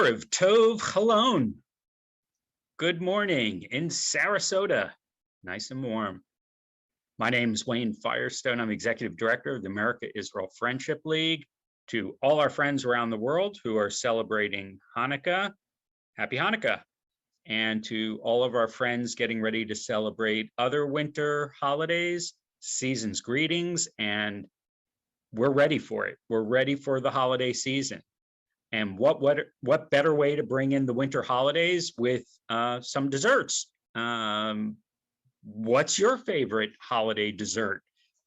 Of Tov Chalon. Good morning in Sarasota, nice and warm. My name is Wayne Firestone. I'm Executive Director of the America-Israel Friendship League. To all our friends around the world who are celebrating Hanukkah, Happy Hanukkah. And to all of our friends getting ready to celebrate other winter holidays, season's greetings, and we're ready for it. We're ready for the holiday season. And what better way to bring in the winter holidays with some desserts? What's your favorite holiday dessert?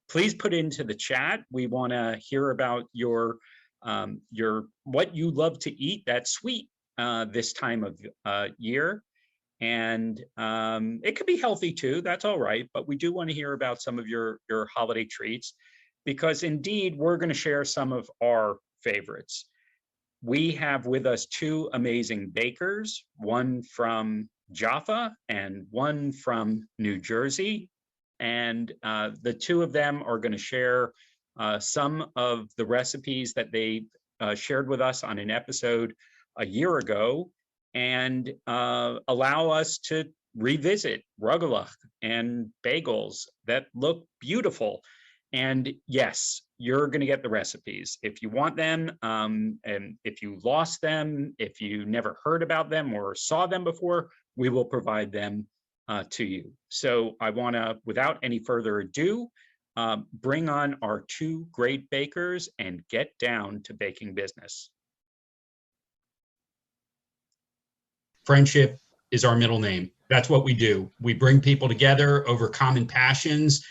Please put into the chat. We want to hear about your what you love to eat that's sweet this time of year. And it could be healthy too, that's all right. But we do want to hear about some of your holiday treats, because indeed, we're going to share some of our favorites. We have with us two amazing bakers, one from Jaffa and one from New Jersey. And the two of them are going to share some of the recipes that they shared with us on an episode a year ago, and allow us to revisit Rugelach and bagels that look beautiful. And yes, you're going to get the recipes. If you want them, and if you lost them, if you never heard about them or saw them before, we will provide them to you. So I want to, without any further ado, bring on our two great bakers and get down to baking business. Friendship is our middle name. That's what we do. We bring people together over common passions.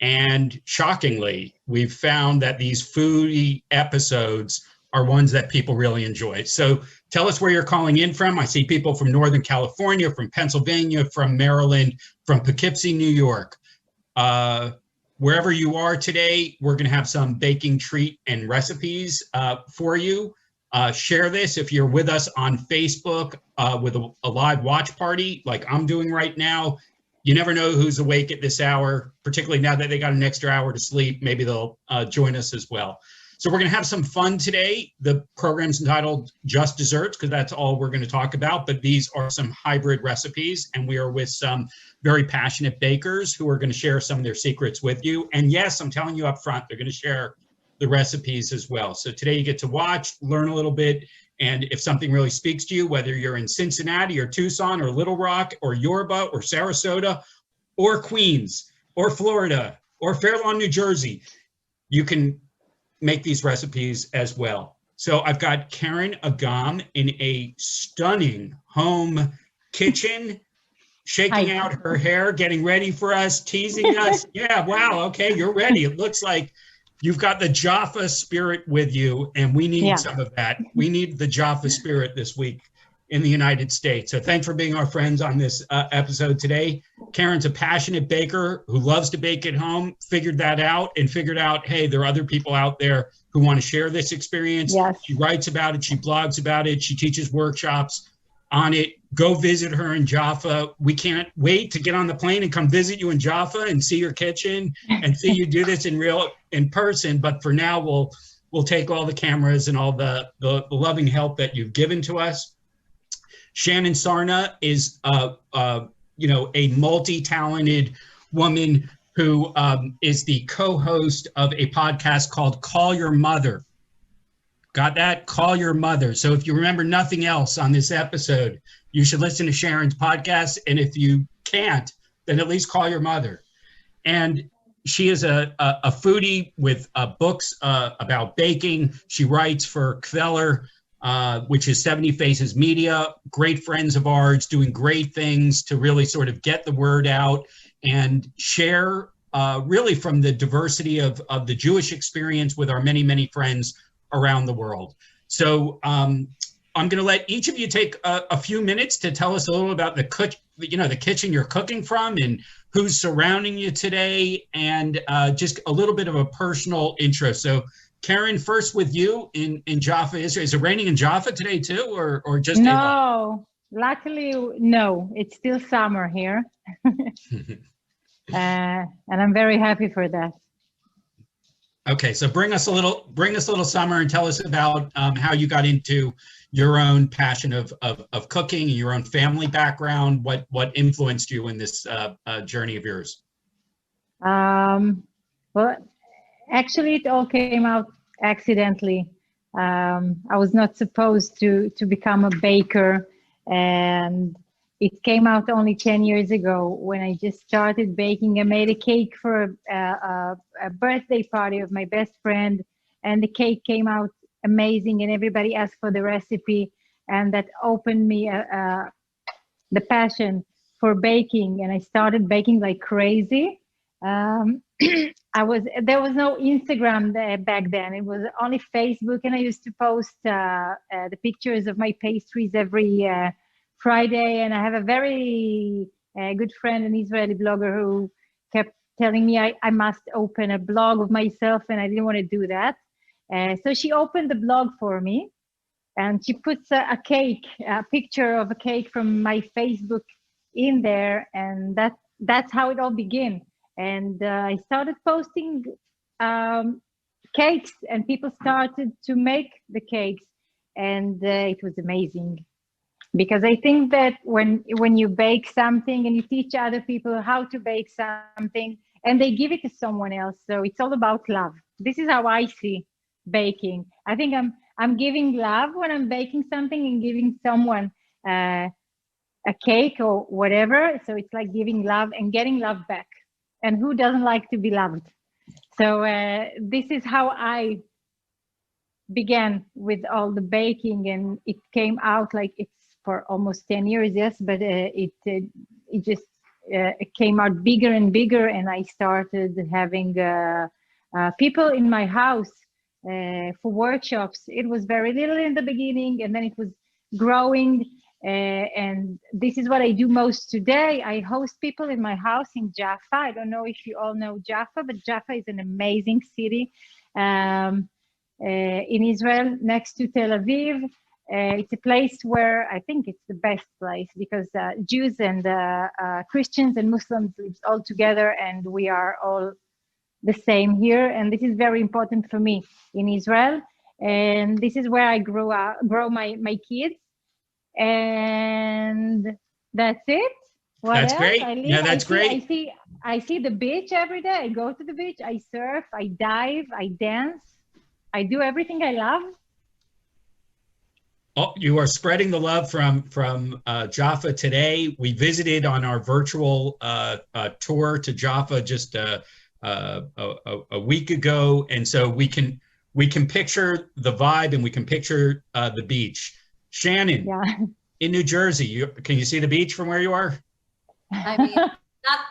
And shockingly, we've found that these foodie episodes are ones that people really enjoy. So tell us where you're calling in from. I see people from Northern California, from Pennsylvania, from Maryland, from Poughkeepsie, New York. Wherever you are today, we're going to have some baking treat and recipes for you. Share this if you're with us on Facebook with a live watch party like I'm doing right now. You never know who's awake at this hour, particularly now that they got an extra hour to sleep. Maybe they'll join us as well. So we're going to have some fun today. The program's entitled Just Desserts because that's all we're going to talk about. But these are some hybrid recipes, and we are with some very passionate bakers who are going to share some of their secrets with you. And yes, I'm telling you up front, they're going to share the recipes as well. So today you get to watch, learn a little bit. And if something really speaks to you, whether you're in Cincinnati or Tucson or Little Rock or Yorba or Sarasota or Queens or Florida or Fair Lawn, New Jersey, you can make these recipes as well. So I've got Keren Agam in a stunning home kitchen, shaking out her hair, getting ready for us, teasing us. Yeah, wow, okay, you're ready. It looks like you've got the Jaffa spirit with you, and we need some of that. We need the Jaffa spirit this week in the United States. So thanks for being our friends on this episode today. Keren's a passionate baker who loves to bake at home, figured that out, and figured out, hey, there are other people out there who want to share this experience. Yes. She writes about it. She blogs about it. She teaches workshops on it. Go visit her in Jaffa. We can't wait to get on the plane and come visit you in Jaffa and see your kitchen and see you do this in person. But for now, we'll take all the cameras and all the loving help that you've given to us. Shannon Sarna is a multi-talented woman who is the co-host of a podcast called Call Your Mother. Got that? Call Your Mother. So if you remember nothing else on this episode, you should listen to Sharon's podcast. And if you can't, then at least call your mother. And she is a foodie with books about baking. She writes for Kveller, which is 70 Faces Media, great friends of ours doing great things to really sort of get the word out and share really from the diversity of the Jewish experience with our many, many friends around the world. So I'm going to let each of you take a few minutes to tell us a little about the kitchen you're cooking from and who's surrounding you today, and just a little bit of a personal intro. So Keren, first with you in Jaffa, Israel. Is it raining in Jaffa today too, or just no? Luckily, no. It's still summer here, and I'm very happy for that. Okay, so bring us a little summer and tell us about how you got into your own passion of cooking, your own family background. What influenced you in this journey of yours? Well, actually, it all came out accidentally. I was not supposed to become a baker, and it came out only 10 years ago when I just started baking. I made a cake for a birthday party of my best friend, and the cake came out amazing, and everybody asked for the recipe, and that opened me the passion for baking, and I started baking like crazy. Um, there was no Instagram back then. It was only Facebook, and I used to post the pictures of my pastries every Friday. And I have a very good friend, an Israeli blogger, who kept telling me I must open a blog of myself, and I didn't want to do that. So she opened the blog for me, and she puts a cake, a picture of a cake from my Facebook in there, and that's how it all began. And I started posting cakes, and people started to make the cakes, and it was amazing. Because I think that when you bake something and you teach other people how to bake something, and they give it to someone else, so it's all about love. This is how I see baking. I think I'm giving love when I'm baking something and giving someone a cake or whatever. So it's like giving love and getting love back. And who doesn't like to be loved? So this is how I began with all the baking, and it came out like it's for almost 10 years, yes, but it just it came out bigger and bigger, and I started having people in my house for workshops. It was very little in the beginning, and then it was growing. And this is what I do most today. I host people in my house in Jaffa. I don't know if you all know Jaffa, but Jaffa is an amazing city in Israel, next to Tel Aviv. It's a place where I think it's the best place, because Jews and Christians and Muslims live all together, and we are all the same here. And this is very important for me in Israel. And this is where I grow my kids. And that's it. What That's else? great. Yeah, that's great. I see the beach every day. I go to the beach, I surf, I dive, I dance. I do everything I love. Oh, you are spreading the love from Jaffa today. We visited on our virtual tour to Jaffa just a week ago, and so we can picture the vibe, and we can picture the beach. Shannon, Yeah. in New Jersey, can you see the beach from where you are? I mean,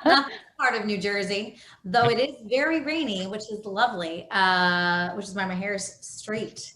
not part of New Jersey, though it is very rainy, which is lovely, which is why my hair is straight.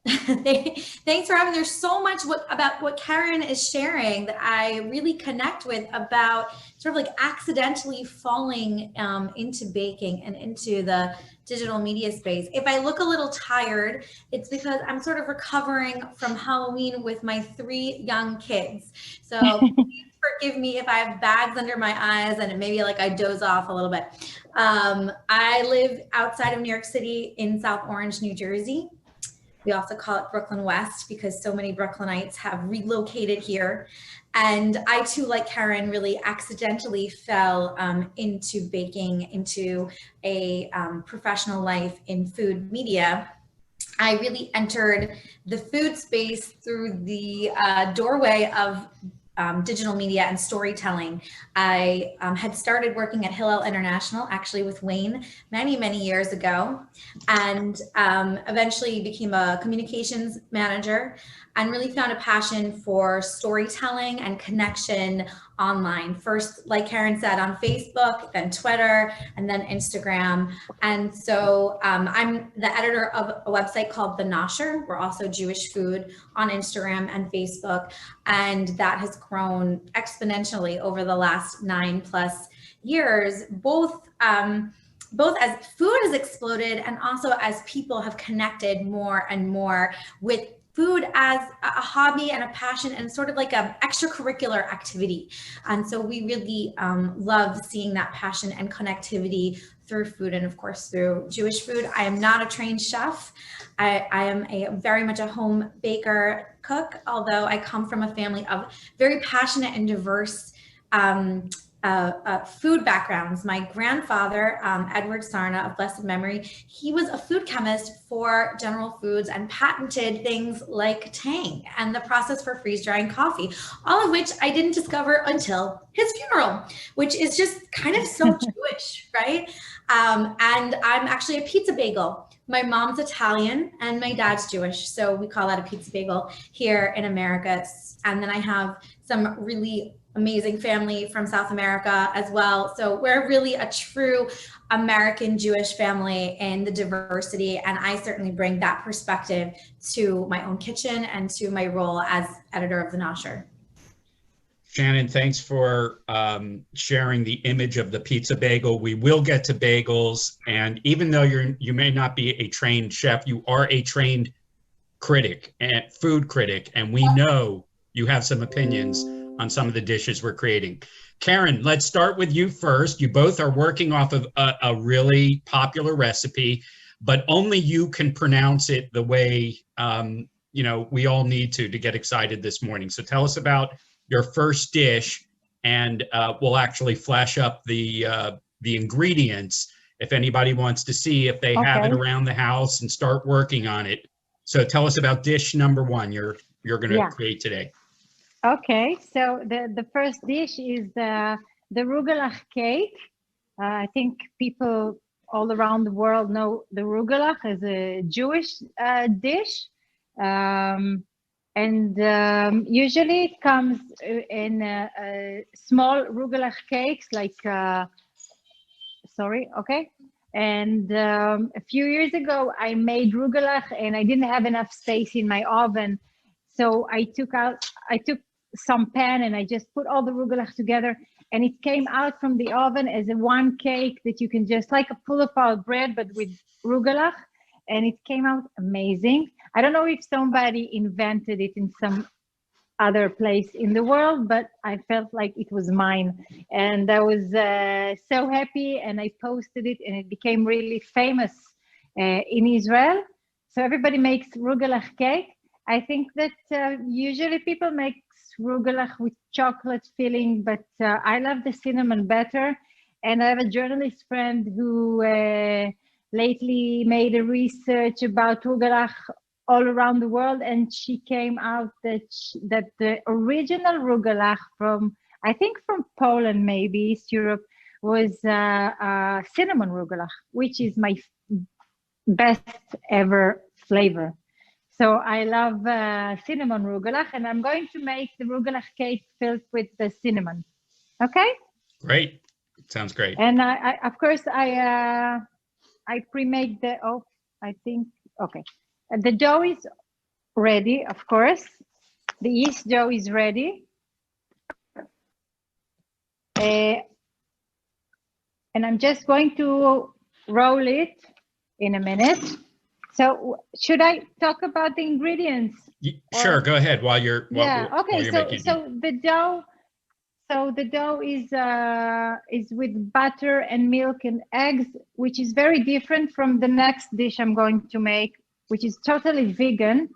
Thanks for having. There's so much about what Keren is sharing that I really connect with, about sort of like accidentally falling into baking and into the digital media space. If I look a little tired, it's because I'm sort of recovering from Halloween with my 3 young kids. So please forgive me if I have bags under my eyes and maybe like I doze off a little bit. I live outside of New York City in South Orange, New Jersey. We also call it Brooklyn West because so many Brooklynites have relocated here. And I too, like Keren, really accidentally fell into baking, into a professional life in food media. I really entered the food space through the doorway of digital media and storytelling. I had started working at Hillel International, actually with Wayne, many, many years ago, and eventually became a communications manager, and really found a passion for storytelling and connection online. First, like Keren said, on Facebook, then Twitter, and then Instagram. And so I'm the editor of a website called The Nosher. We're also Jewish food on Instagram and Facebook. And that has grown exponentially over the last 9+ years, both as food has exploded and also as people have connected more and more with food as a hobby and a passion and sort of like an extracurricular activity. And so we really love seeing that passion and connectivity through food, and of course through Jewish food. I am not a trained chef. I am very much a home baker cook, although I come from a family of very passionate and diverse food backgrounds. My grandfather, Edward Sarna of blessed memory, he was a food chemist for General Foods and patented things like Tang and the process for freeze drying coffee, all of which I didn't discover until his funeral, which is just kind of so Jewish, right? And I'm actually a pizza bagel. My mom's Italian and my dad's Jewish, so we call that a pizza bagel here in America. And then I have some really amazing family from South America as well. So we're really a true American Jewish family in the diversity. And I certainly bring that perspective to my own kitchen and to my role as editor of the Nosher. Shannon, thanks for sharing the image of the pizza bagel. We will get to bagels. And even though you may not be a trained chef, you are a trained critic and food critic. And we know you have some opinions on some of the dishes we're creating. Keren, let's start with you first. You both are working off of a really popular recipe, but only you can pronounce it the way we all need to get excited this morning. So tell us about your first dish, and we'll actually flash up the ingredients if anybody wants to see if they have it around the house and start working on it. So tell us about dish number one you're going to create today. Okay, so the first dish is the Rugelach Cake. I think people all around the world know the Rugelach as a Jewish dish. Usually it comes in small Rugelach cakes, like, And a few years ago, I made Rugelach and I didn't have enough space in my oven. So I took some pan and I just put all the Rugelach together, and it came out from the oven as a one cake that you can just, like a pull-apart bread, but with Rugelach, and it came out amazing. I don't know if somebody invented it in some other place in the world, but I felt like it was mine, and I was so happy, and I posted it, and it became really famous in Israel. So everybody makes Rugelach cake. I think that usually people make Rugelach with chocolate filling, but I love the cinnamon better. And I have a journalist friend who lately made a research about Rugelach all around the world, and she came out that the original Rugelach from Poland, maybe East Europe, was cinnamon Rugelach, which is my best ever flavor. So I love cinnamon Rugelach, and I'm going to make the Rugelach cake filled with the cinnamon. Okay? Great. Sounds great. And I of course, I pre-make the, okay. The dough is ready, of course. The yeast dough is ready. And I'm just going to roll it in a minute. So should I talk about the ingredients? Sure, go ahead while you're making So the dough is with butter and milk and eggs, which is very different from the next dish I'm going to make, which is totally vegan.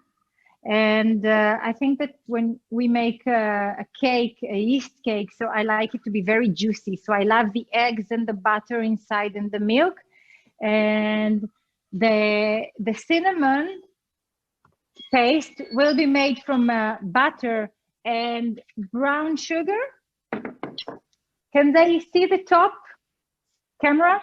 And I think that when we make a cake, a yeast cake, so I like it to be very juicy. So I love the eggs and the butter inside and the milk. And the cinnamon paste will be made from butter and brown sugar. Can they see the top camera?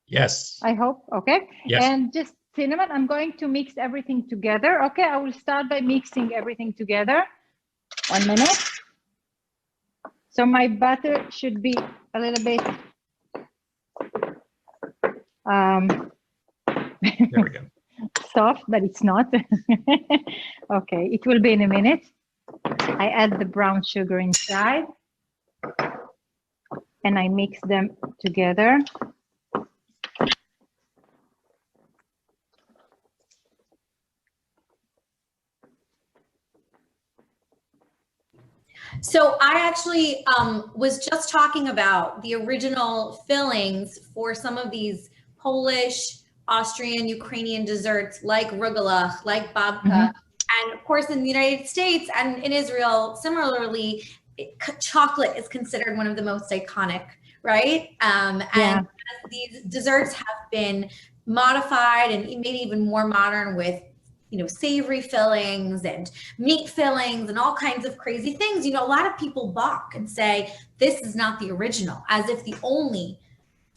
Yes. I hope. Okay. Yes. And just cinnamon. I'm going to mix everything together. Okay. I will start by mixing everything together. 1 minute. So my butter should be a little bit. There we go. Soft, but it's not. Okay. It will be in a minute. I add the brown sugar inside and I mix them together. So I actually was just talking about the original fillings for some of these Polish, Austrian, Ukrainian desserts like rugelach, like babka. And of course, in the United States and in Israel, similarly, chocolate is considered one of the most iconic, right? And these desserts have been modified and made even more modern with, you know, savory fillings and meat fillings and all kinds of crazy things. You know, a lot of people balk and say, this is not the original, as if the only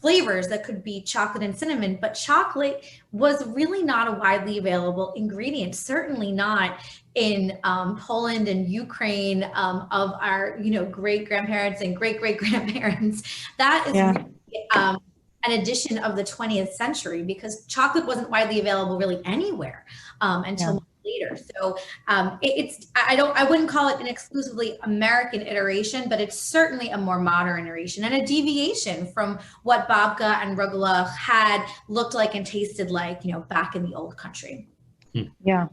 flavors that could be chocolate and cinnamon. But chocolate was really not a widely available ingredient, certainly not in Poland and Ukraine of our, you know, great grandparents and great great grandparents. That is really, an addition of the 20th century, because chocolate wasn't widely available really anywhere until much later. So I wouldn't call it an exclusively American iteration, but it's certainly a more modern iteration and a deviation from what babka and rugelach had looked like and tasted like, you know, back in the old country. Yeah.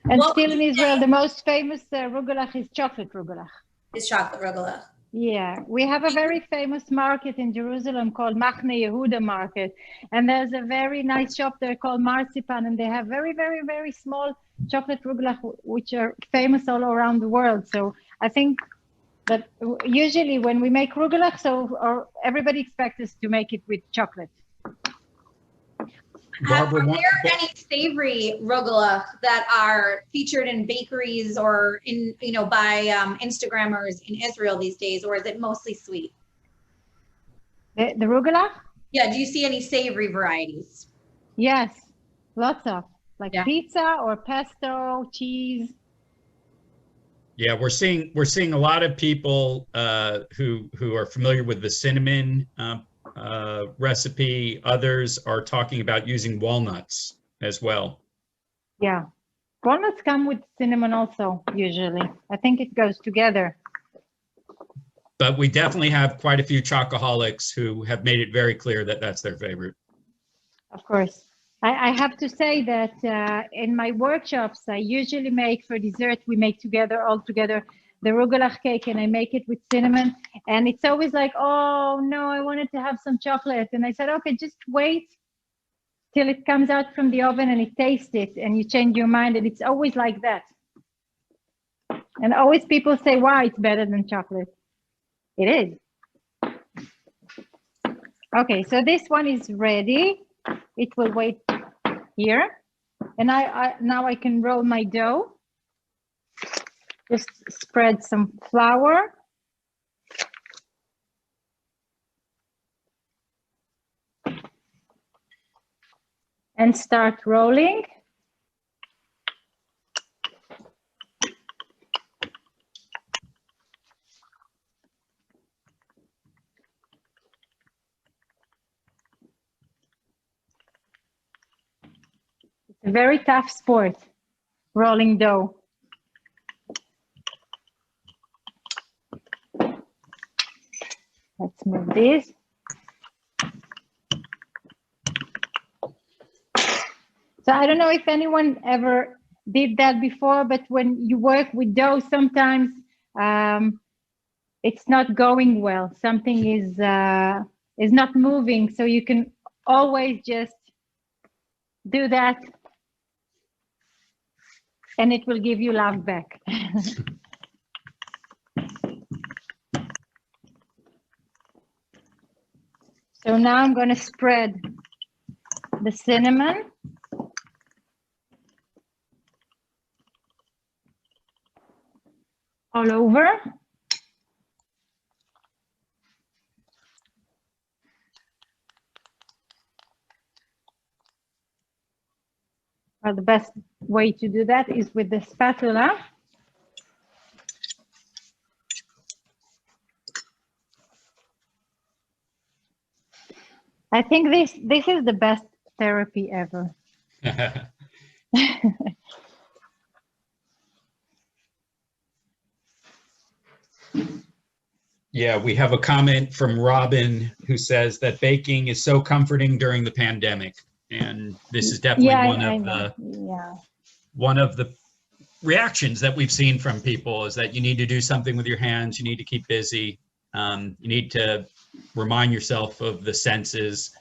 And still in Israel, the most famous rugelach is chocolate rugelach. Is chocolate rugelach. Yeah, we have a very famous market in Jerusalem called Machne Yehuda Market. And there's a very nice shop there called Marzipan. And they have very, very, very small chocolate rugelach, which are famous all around the world. So I think that usually when we make rugelach, everybody expects us to make it with chocolate. Barbara, are there any savory rugelach that are featured in bakeries or in, you know, by Instagrammers in Israel these days, or is it mostly sweet? The rugelach? Yeah. Do you see any savory varieties? Yes, lots of, like pizza or pesto, cheese. Yeah, we're seeing a lot of people who are familiar with the cinnamon recipe. Others are talking about using walnuts as well. Yeah, walnuts come with cinnamon also, usually. I think it goes together. But we definitely have quite a few chocoholics who have made it very clear that that's their favorite. Of course. I have to say that in my workshops, I usually make for dessert, we make all together, the Rugelach cake, and I make it with cinnamon. And it's always like, oh no, I wanted to have some chocolate. And I said, okay, just wait till it comes out from the oven and you taste it and you change your mind. And it's always like that. And always people say, wow, it's better than chocolate. It is. Okay, so this one is ready. It will wait here. And now I can roll my dough. Just spread some flour. And start rolling. It's a very tough sport, rolling dough. Let's move this. So I don't know if anyone ever did that before, but when you work with dough, sometimes it's not going well. Something is not moving, so you can always just do that, and it will give you love back. So now I'm going to spread the cinnamon. All over. Well, the best way to do that is with the spatula. I think this is the best therapy ever. Yeah, we have a comment from Robin who says that baking is so comforting during the pandemic, and this is definitely one of the reactions that we've seen from people is that you need to do something with your hands. You need to keep busy. You need to remind yourself of the senses.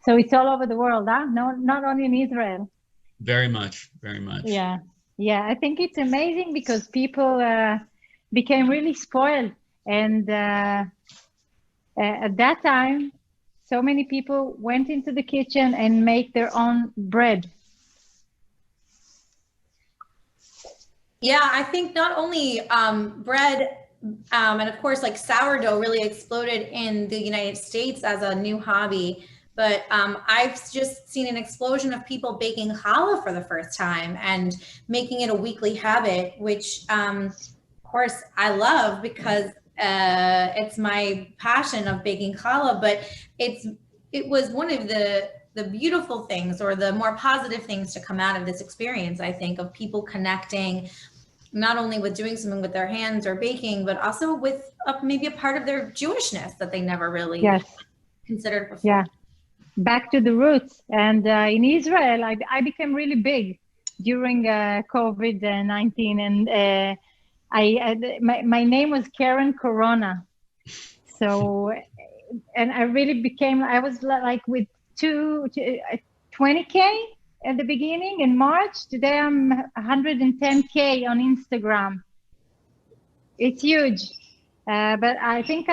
So it's all over the world, huh? No, not only in Israel. Very much, very much. Yeah, yeah. I think it's amazing because people became really spoiled, and at that time, so many people went into the kitchen and make their own bread. Yeah, I think not only bread, and of course, like sourdough really exploded in the United States as a new hobby. But I've just seen an explosion of people baking challah for the first time and making it a weekly habit, which of course I love because it's my passion of baking challah. But it was one of the beautiful things, or the more positive things, to come out of this experience, I think, of people connecting not only with doing something with their hands or baking, but also with maybe a part of their Jewishness that they never really considered before. Yeah, back to the roots. And in Israel, I became really big during COVID-19, and my name was Keren Corona. So, and I really became, I was like with 20K at the beginning in March. Today I'm 110K on Instagram. It's huge. But I think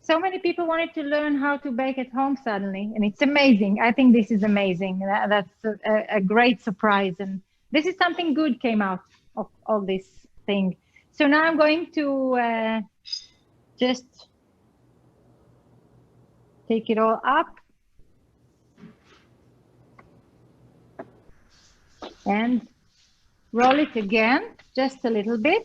so many people wanted to learn how to bake at home suddenly, and it's amazing. I think this is amazing. That's a great surprise, and this is something good came out of all this thing. So now I'm going to just take it all up and roll it again, just a little bit.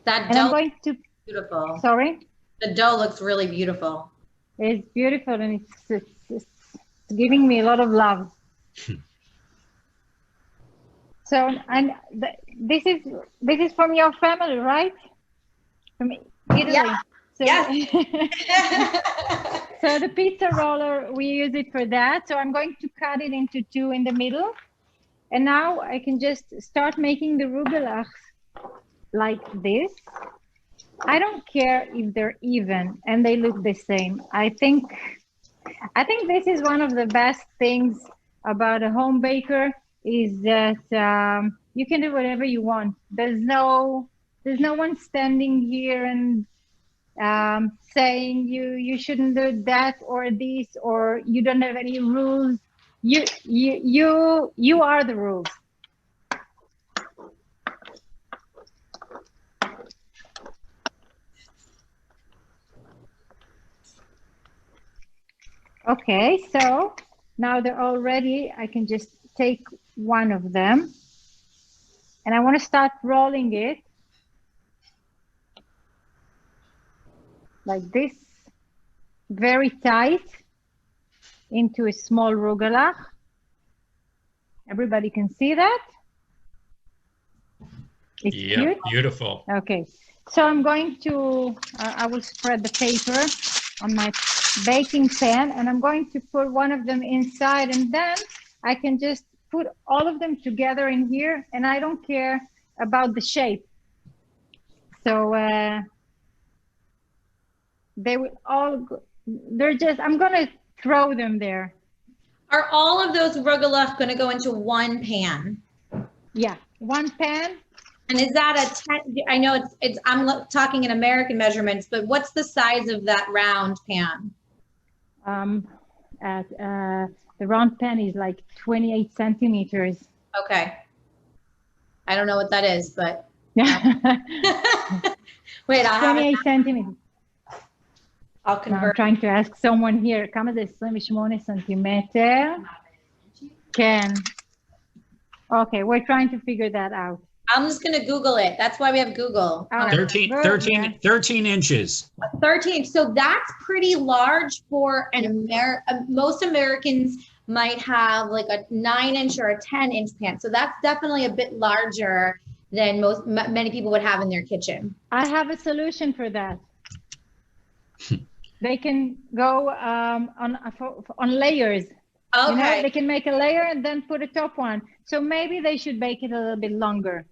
That and dough I'm going to, beautiful. Sorry? The dough looks really beautiful. It's beautiful, and it's giving me a lot of love. So, and this is from your family, right? From Italy. Yeah. So, so the pizza roller, we use it for that. So I'm going to cut it into two in the middle. And now I can just start making the rugelach like this. I don't care if they're even and they look the same. I think this is one of the best things about a home baker, is that you can do whatever you want. There's no one standing here and saying you shouldn't do that or this, or you don't have any rules. You are the rules. Okay, so now they're all ready. I can just take one of them, and I want to start rolling it like this, very tight, into a small rugelach. Everybody can see that? It's cute. Beautiful. Okay, so I'm going to, I will spread the paper on my baking pan, and I'm going to put one of them inside, and then I can just put all of them together in here, and I don't care about the shape. So they will all, they're just, I'm gonna throw them there. Are all of those rugelach going to go into one pan? Yeah, one pan. And is that a 10? I know it's I'm talking in American measurements, but what's the size of that round pan? The round pan is like 28 centimeters. Okay. I don't know what that is, but wait, I have 28 centimeters. I'll Now convert. I'm trying to ask someone here. כמה זה 28 סנטימטר? כן. Okay, we're trying to figure that out. I'm just going to Google it. That's why we have Google. Oh. 13 inches. 13. So that's pretty large for most Americans might have like a 9-inch or a 10-inch pan. So that's definitely a bit larger than many people would have in their kitchen. I have a solution for that. They can go on layers. Okay. You know, they can make a layer and then put a top one. So maybe they should bake it a little bit longer.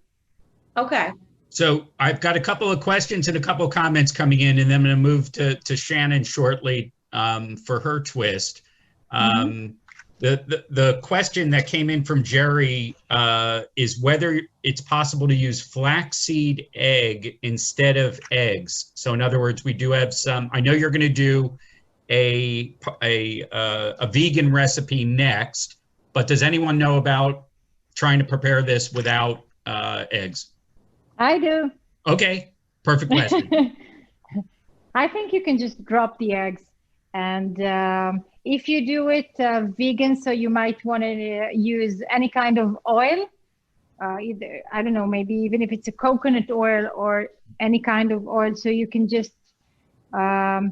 Okay. So I've got a couple of questions and a couple of comments coming in, and then I'm going to move to Shannon shortly for her twist. The question that came in from Jerry is whether it's possible to use flaxseed egg instead of eggs. So in other words, we do have some. I know you're going to do a vegan recipe next, but does anyone know about trying to prepare this without eggs? I do. Okay, perfect question. I think you can just drop the eggs, and if you do it vegan, so you might want to use any kind of oil, either, I don't know, maybe even if it's a coconut oil or any kind of oil, so you can just add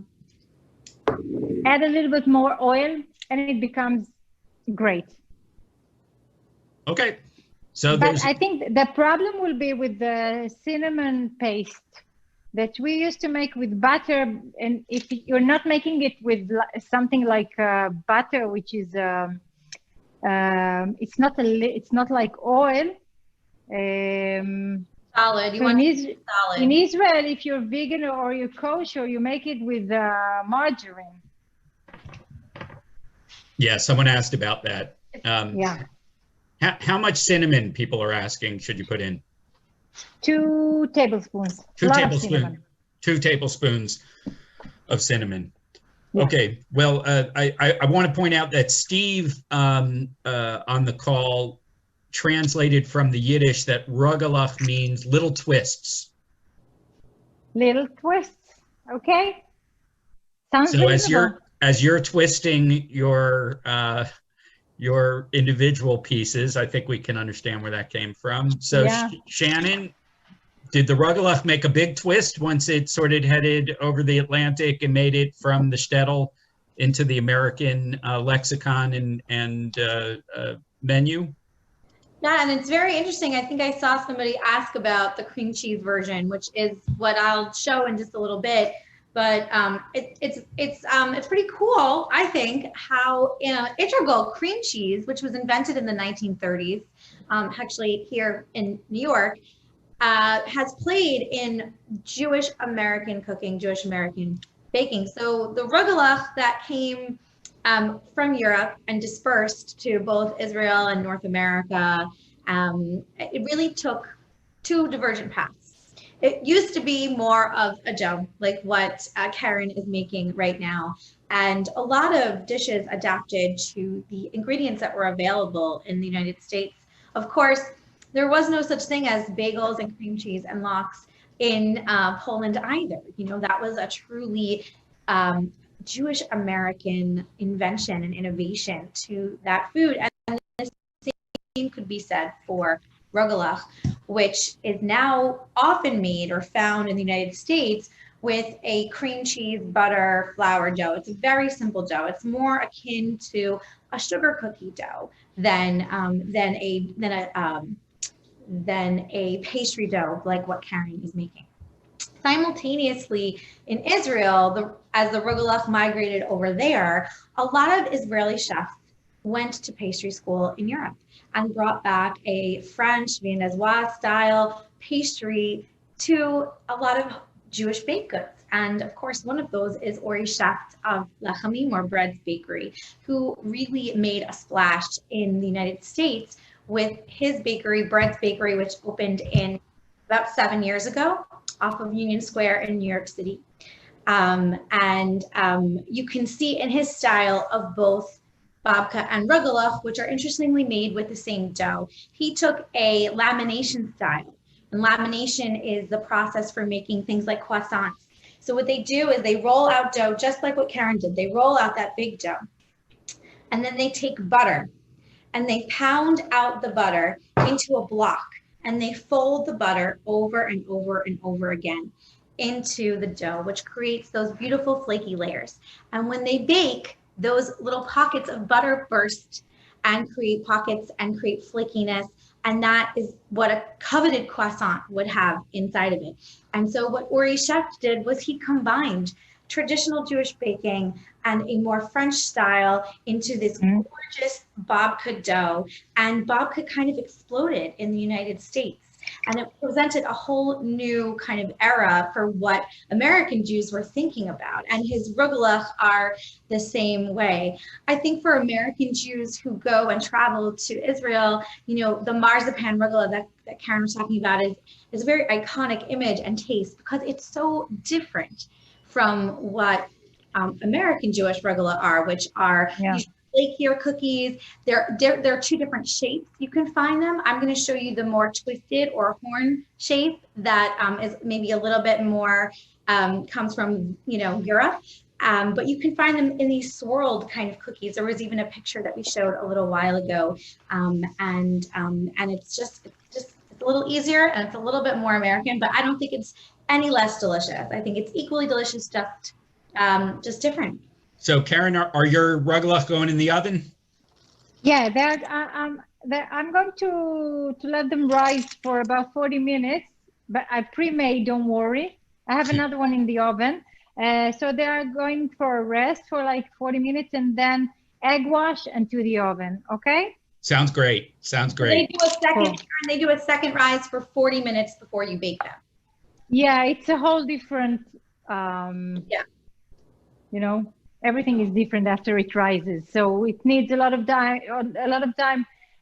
a little bit more oil and it becomes great. Okay. So but I think the problem will be with the cinnamon paste that we used to make with butter, and if you're not making it with something like butter, which is it's not like oil. Solid. You want solid. In Israel, if you're vegan or you're kosher, you make it with margarine. Yeah, someone asked about that. Yeah. How much cinnamon, people are asking, should you put in? 2 tablespoons. 2 tablespoons. 2 tablespoons of cinnamon. Yeah. Okay. Well, I want to point out that Steve on the call translated from the Yiddish that Rugelach means little twists. Little twists. Okay. Sounds so reasonable. as you're twisting your individual pieces, I think we can understand where that came from. So yeah. Shannon, did the Rugelach make a big twist once it sort of headed over the Atlantic and made it from the shtetl into the American lexicon and menu? Yeah, and it's very interesting. I think I saw somebody ask about the cream cheese version, which is what I'll show in just a little bit. But it's pretty cool, I think, how integral cream cheese, which was invented in the 1930s, actually here in New York, has played in Jewish American cooking, Jewish American baking. So the Rugelach that came from Europe and dispersed to both Israel and North America, it really took 2 divergent paths. It used to be more of a dough, like what Keren is making right now. And a lot of dishes adapted to the ingredients that were available in the United States. Of course, there was no such thing as bagels and cream cheese and lox in Poland either. You know, that was a truly Jewish American invention and innovation to that food. And the same could be said for Rugelach, which is now often made or found in the United States with a cream cheese, butter, flour dough. It's a very simple dough. It's more akin to a sugar cookie dough than a pastry dough like what Keren is making. Simultaneously, in Israel, as the Rugelach migrated over there, a lot of Israeli chefs went to pastry school in Europe and brought back a French viennoiserie style pastry to a lot of Jewish baked goods. And of course, one of those is Ori Shaft of Lechamim, or Bread's Bakery, who really made a splash in the United States with his bakery, Bread's Bakery, which opened in about 7 years ago off of Union Square in New York City. You can see in his style of both babka and Rugelach, which are interestingly made with the same dough. He took a lamination style, and lamination is the process for making things like croissants. So what they do is they roll out dough, just like what Keren did. They roll out that big dough, and then they take butter, and they pound out the butter into a block, and they fold the butter over and over and over again into the dough, which creates those beautiful flaky layers. And when they bake, those little pockets of butter burst and create pockets and create flakiness. And that is what a coveted croissant would have inside of it. And so what Uri Chef did was he combined traditional Jewish baking and a more French style into this gorgeous babka dough. And babka kind of exploded in the United States. And it presented a whole new kind of era for what American Jews were thinking about. And his rugelach are the same way. I think for American Jews who go and travel to Israel, you know, the marzipan rugelach that Keren was talking about is a very iconic image and taste because it's so different from what American Jewish rugelach are, which are flakier cookies. They're two different shapes. You can find them. I'm going to show you the more twisted or horn shape that is maybe a little bit more comes from, you know, Europe. But you can find them in these swirled kind of cookies. There was even a picture that we showed a little while ago, and it's just a little easier and it's a little bit more American. But I don't think it's any less delicious. I think it's equally delicious, just different. So Keren, are your rugelach going in the oven? Yeah, I'm going to let them rise for about 40 minutes, but I pre-made, don't worry. I have another one in the oven. So they are going for a rest for like 40 minutes and then egg wash and to the oven, okay? Sounds great. Sounds great. They do a second rise for 40 minutes before you bake them. Yeah, it's a whole different, you know, everything is different after it rises. So it needs a lot of time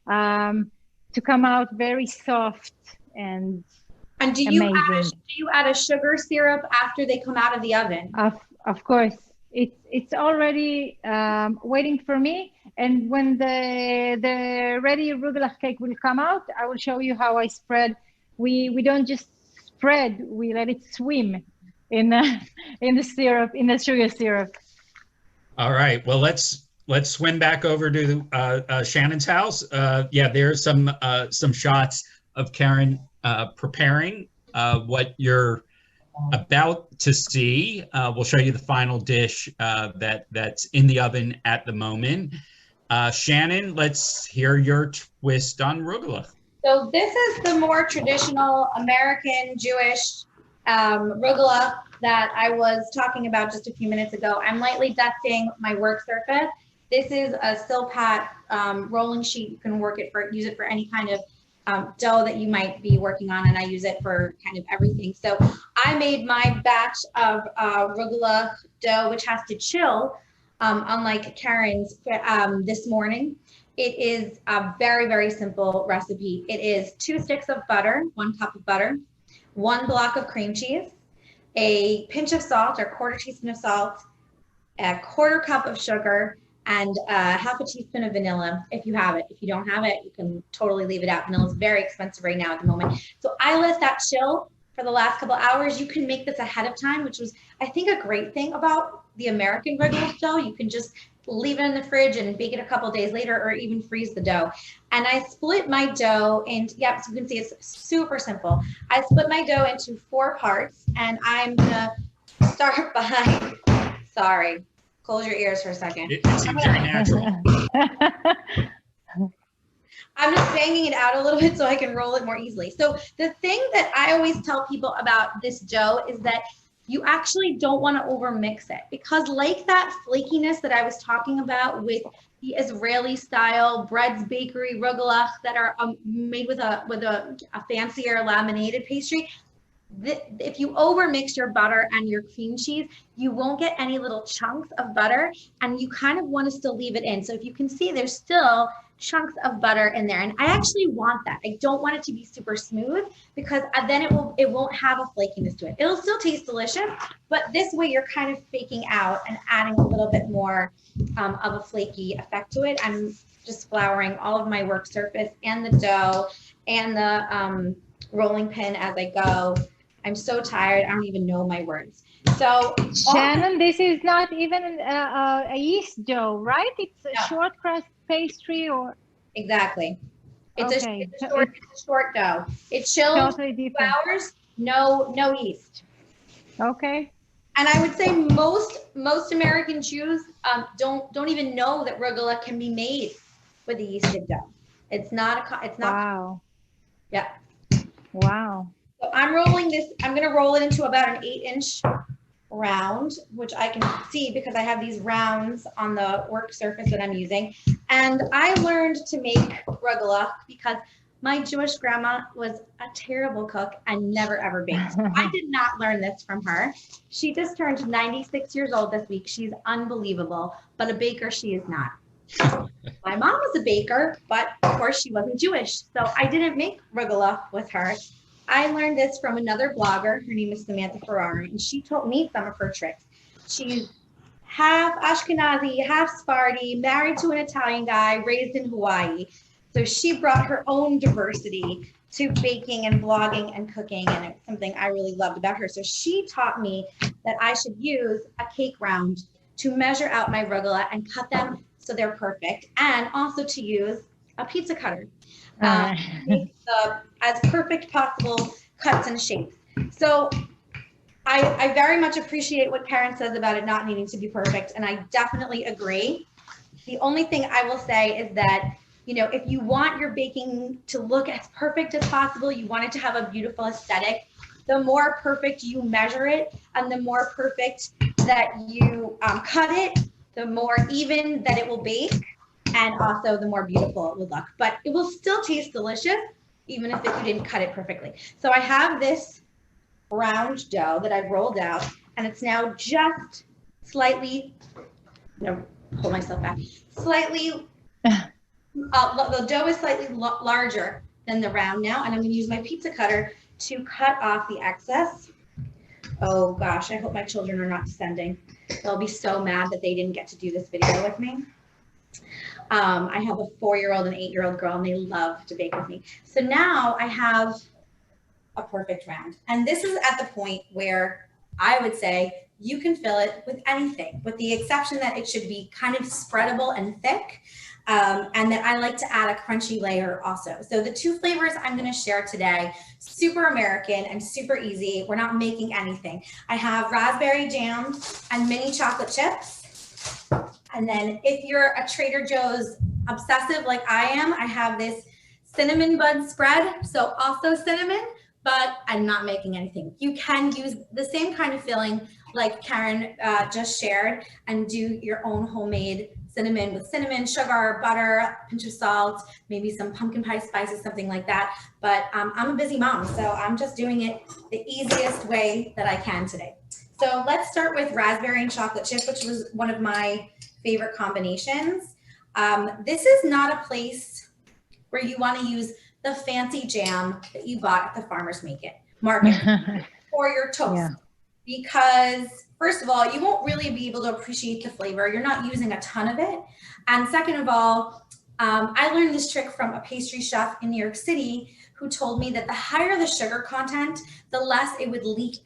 to come out very soft and do you add a sugar syrup after they come out of the oven? Of course, it's already waiting for me. And when the ready Rugelach cake will come out, I will show you how I spread. We don't just spread; we let it swim in the syrup, in the sugar syrup. All right. Well, let's swim back over to Shannon's house. Yeah, there's some shots of Keren preparing what you're about to see. We'll show you the final dish that's in the oven at the moment. Shannon, let's hear your twist on rugelach. So this is the more traditional American Jewish rugelach that I was talking about just a few minutes ago. I'm lightly dusting my work surface. This is a Silpat rolling sheet. You can use it for any kind of dough that you might be working on, and I use it for kind of everything. So I made my batch of rugelach dough, which has to chill, unlike Keren's this morning. It is a very, very simple recipe. It is 2 sticks of butter, 1 cup of butter, 1 block of cream cheese, a pinch of salt or 1/4 teaspoon of salt, a 1/4 cup of sugar, and 1/2 teaspoon of vanilla if you have it. If you don't have it, you can totally leave it out. Vanilla is very expensive right now at the moment. So I let that chill for the last couple hours. You can make this ahead of time, which was, I think, a great thing about the American rugelach dough. You can just leave it in the fridge and bake it a couple days later, or even freeze the dough. And I split my dough into, so you can see it's super simple. I split my dough into 4 parts, and I'm gonna start by, sorry, close your ears for a second. It seems very natural. I'm just banging it out a little bit so I can roll it more easily. So the thing that I always tell people about this dough is that you actually don't want to overmix it, because like that flakiness that I was talking about with the Israeli style Bread's Bakery rugelach that are made with a fancier laminated pastry, if you overmix your butter and your cream cheese, you won't get any little chunks of butter, and you kind of want to still leave it in. So if you can see, there's still chunks of butter in there, and I actually want that. I don't want it to be super smooth, because then it won't have a flakiness to it. It'll still taste delicious, but this way you're kind of faking out and adding a little bit more of a flaky effect to it. I'm just flouring all of my work surface and the dough and the rolling pin as I go. I'm so tired, I don't even know my words. So Shannon, this is not even a yeast dough, right? It's a short crust pastry, or exactly. It's a short dough. It chills totally 2 hours, no yeast. Okay. And I would say most American Jews don't even know that rugelach can be made with a yeasted dough. It's not. Wow. Yeah. Wow. So I'm rolling this. I'm going to roll it into about an 8-inch round, which I can see because I have these rounds on the work surface that I'm using. And I learned to make rugelach because my Jewish grandma was a terrible cook and never ever baked. I did not learn this from her. She just turned 96 years old this week. She's unbelievable, but a baker she is not. My mom was a baker, but of course she wasn't Jewish. So I didn't make rugelach with her. I learned this from another blogger. Her name is Samantha Ferrara, and she told me some of her tricks. She's half Ashkenazi, half Sephardi, married to an Italian guy, raised in Hawaii. So she brought her own diversity to baking and blogging and cooking, and it's something I really loved about her. So she taught me that I should use a cake round to measure out my rugelach and cut them so they're perfect, and also to use a pizza cutter. Make the as perfect possible cuts and shapes. So I very much appreciate what Keren says about it not needing to be perfect, and I definitely agree. The only thing I will say is that, you know, if you want your baking to look as perfect as possible, you want it to have a beautiful aesthetic, the more perfect you measure it and the more perfect that you cut it, the more even that it will bake, and also the more beautiful it will look. But it will still taste delicious, even if you didn't cut it perfectly. So I have this round dough that I've rolled out, and it's now just slightly, pull myself back, slightly, the dough is slightly larger than the round now, and I'm gonna use my pizza cutter to cut off the excess. Oh gosh, I hope my children are not descending. They'll be so mad that they didn't get to do this video with me. I have a 4-year-old and 8-year-old girl, and they love to bake with me. So now I have a perfect round. And this is at the point where I would say you can fill it with anything, with the exception that it should be kind of spreadable and thick. And that I like to add a crunchy layer also. So the two flavors I'm going to share today, super American and super easy. We're not making anything. I have raspberry jam and mini chocolate chips. And then if you're a Trader Joe's obsessive like I am, I have this cinnamon bun spread. So also cinnamon, but I'm not making anything. You can use the same kind of filling like Keren just shared and do your own homemade cinnamon with cinnamon, sugar, butter, a pinch of salt, maybe some pumpkin pie spices, something like that. But I'm a busy mom, so I'm just doing it the easiest way that I can today. So let's start with raspberry and chocolate chip, which was one of my favorite combinations. This is not a place where you want to use the fancy jam that you bought at the farmer's market for your toast. Because first of all, you won't really be able to appreciate the flavor. You're not using a ton of it. And second of all, I learned this trick from a pastry chef in New York City who told me that the higher the sugar content, the less it would leak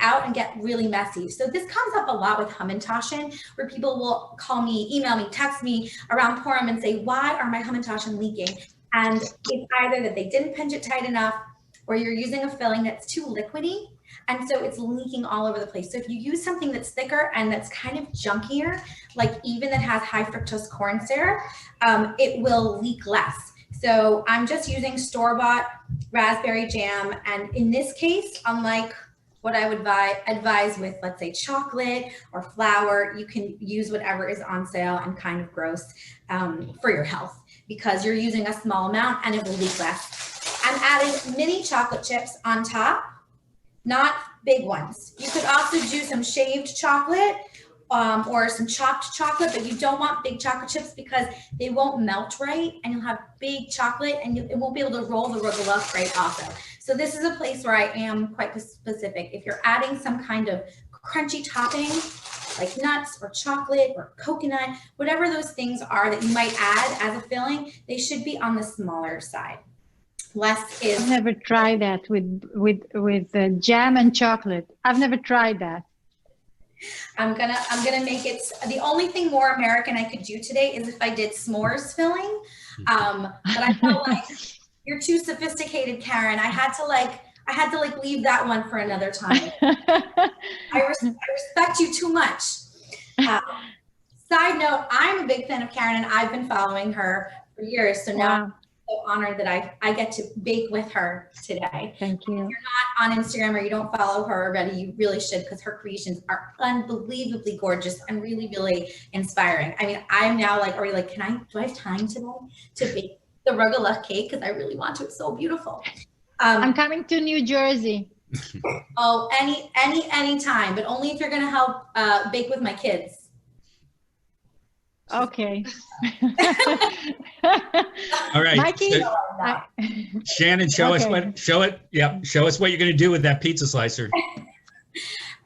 out and get really messy. So this comes up a lot with Hamantaschen, where people will call me, email me, text me around Purim and say, why are my Hamantaschen leaking? And it's either that they didn't pinch it tight enough, or you're using a filling that's too liquidy, and so it's leaking all over the place. So if you use something that's thicker and that's kind of junkier, like even that has high fructose corn syrup, it will leak less. So I'm just using store-bought raspberry jam. And in this case, unlike what I would advise with, let's say, chocolate or flour, you can use whatever is on sale and kind of gross for your health, because you're using a small amount and it will leak less. I'm adding mini chocolate chips on top, not big ones. You could also do some shaved chocolate or some chopped chocolate, but you don't want big chocolate chips because they won't melt right, and you'll have big chocolate and it won't be able to roll the rugelach right also. So this is a place where I am quite specific. If you're adding some kind of crunchy topping, like nuts or chocolate or coconut, whatever those things are that you might add as a filling, they should be on the smaller side. Less is. I've never tried that with jam and chocolate. I've never tried that. I'm gonna make it. The only thing more American I could do today is if I did s'mores filling, but I felt like you're too sophisticated, Keren. I I had to like leave that one for another time. I respect you too much. Side note, I'm a big fan of Keren, and I've been following her for years. So now I'm so honored that I get to bake with her today. Thank you. If you're not on Instagram or you don't follow her already, you really should, because her creations are unbelievably gorgeous and really, really inspiring. I mean, I'm now like, do I have time today to bake the Rugelach cake? Because I really want to. It's so beautiful. I'm coming to New Jersey. Oh, any time, but only if you're going to help bake with my kids. Okay. All right. Mikey, Shannon, show us what you're going to do with that pizza slicer.